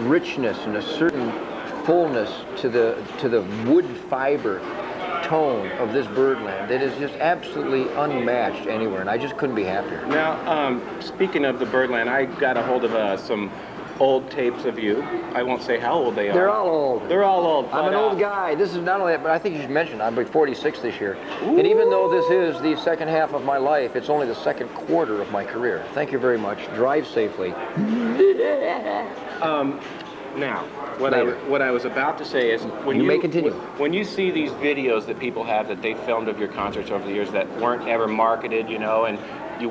richness and a certain fullness to the wood fiber tone of this Birdland that is just absolutely unmatched anywhere, and I just couldn't be happier. Now, speaking of the Birdland, I got a hold of some old tapes of you. I won't say how old they are. They're all old. They're all old. I'm an old guy. This is not only that, but I think you should mention I'm 46 this year. Ooh. And even though this is the second half of my life, it's only the second quarter of my career. Thank you very much. Drive safely. Now, what I was about to say is, you may continue. When you see these videos that people have that they filmed of your concerts over the years that weren't ever marketed, you know, and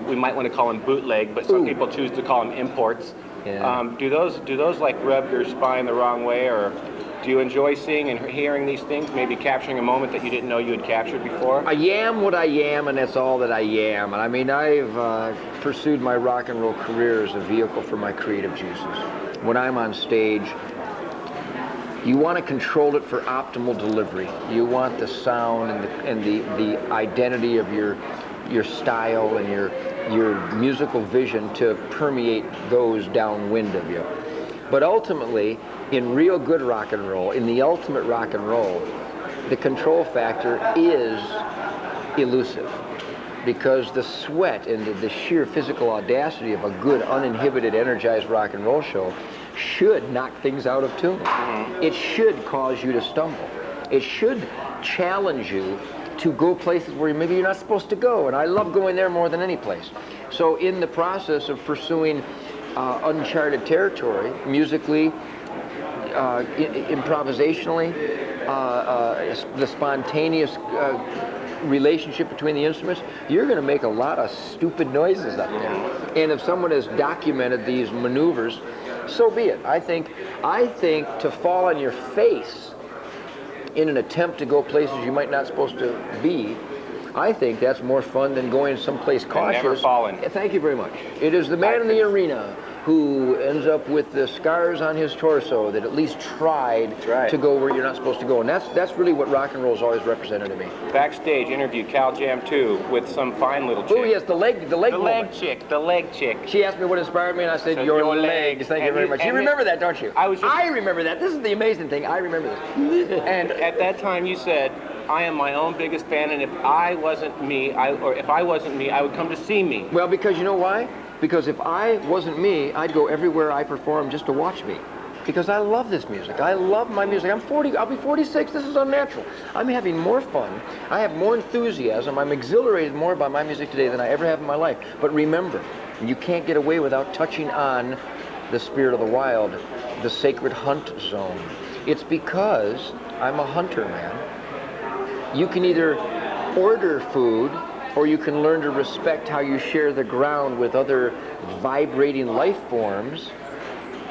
we might want to call them bootleg, but some people choose to call them imports. Yeah. Do those like rub your spine the wrong way, or do you enjoy seeing and hearing these things, maybe capturing a moment that you didn't know you had captured before? I am what I am, and that's all that I am. And I mean, I've pursued my rock and roll career as a vehicle for my creative juices. When I'm on stage, you want to control it for optimal delivery. You want the sound and the identity of your style and your musical vision to permeate those downwind of you. But ultimately, in real good rock and roll, in the ultimate rock and roll, the control factor is elusive, because the sweat and the sheer physical audacity of a good, uninhibited, energized rock and roll show should knock things out of tune. It should cause you to stumble. It should challenge you to go places where maybe you're not supposed to go, and I love going there more than any place. So in the process of pursuing uncharted territory, musically, improvisationally, the spontaneous relationship between the instruments, you're going to make a lot of stupid noises up there. And if someone has documented these maneuvers, so be it. I think to fall on your face in an attempt to go places you might not supposed to be, I think that's more fun than going someplace cautious. And never falling. Thank you very much. It is the man in the arena who ends up with the scars on his torso that at least tried to go where you're not supposed to go. And that's really what rock and roll has always represented to me. Backstage interview, Cal Jam 2, with some fine little chick. Oh yes, the leg chick. She asked me what inspired me, and I said, your legs. Thank you very much. You remember that, don't you? I remember that. This is the amazing thing. I remember this. And at that time you said, I am my own biggest fan, and if I wasn't me, I would come to see me. Well, because you know why? Because if I wasn't me, I'd go everywhere I perform just to watch me. Because I love this music. I love my music. I'm 40, I'll be 46. This is unnatural. I'm having more fun. I have more enthusiasm. I'm exhilarated more by my music today than I ever have in my life. But remember, you can't get away without touching on the spirit of the wild, the sacred hunt zone. It's because I'm a hunter, man. You can either order food, or you can learn to respect how you share the ground with other vibrating life forms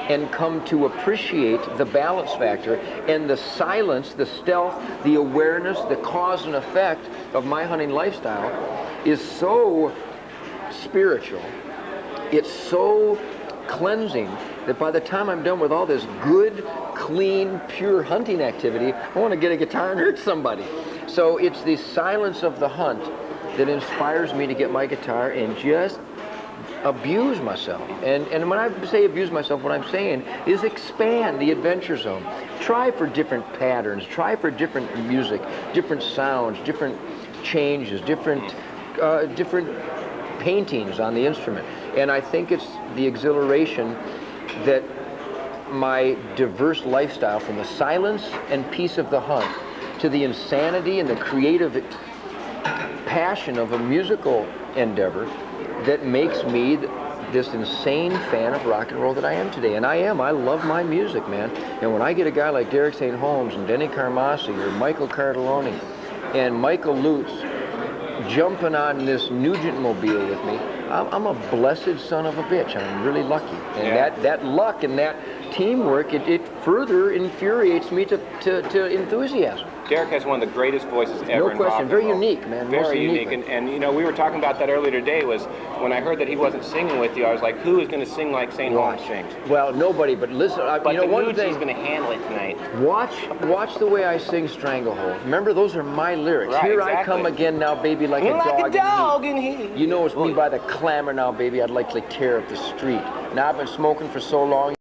and come to appreciate the balance factor and the silence, the stealth, the awareness, the cause and effect of my hunting lifestyle is so spiritual. It's so cleansing that by the time I'm done with all this good, clean, pure hunting activity, I want to get a guitar and hurt somebody. So it's the silence of the hunt that inspires me to get my guitar and just abuse myself. And when I say abuse myself, what I'm saying is expand the adventure zone. Try for different patterns, try for different music, different sounds, different changes, different paintings on the instrument. And I think it's the exhilaration that my diverse lifestyle, from the silence and peace of the hunt to the insanity and the creative passion of a musical endeavor, that makes me this insane fan of rock and roll that I am today. And I love my music, man. And when I get a guy like Derek St. Holmes and Denny Carmassi or Michael Cardelloni and Michael Lutz jumping on this Nugent mobile with me, I'm a blessed son of a bitch. I'm really lucky. And that luck and that teamwork, it further infuriates me to enthusiasm. Derek has one of the greatest voices ever. No question. Very unique, man. Very unique. And you know, we were talking about that earlier today. Was when I heard that he wasn't singing with you, I was like, who is going to sing like St. Holmes sings? Well, nobody. But listen, but you know, one thing. thing. He's going to handle it tonight. Watch the way I sing Stranglehold. Remember, those are my lyrics. Right, Here exactly. I come again now, baby, like a dog in heat. You know it's me by the clamor now, baby. I'd like to tear up the street. Now I've been smoking for so long.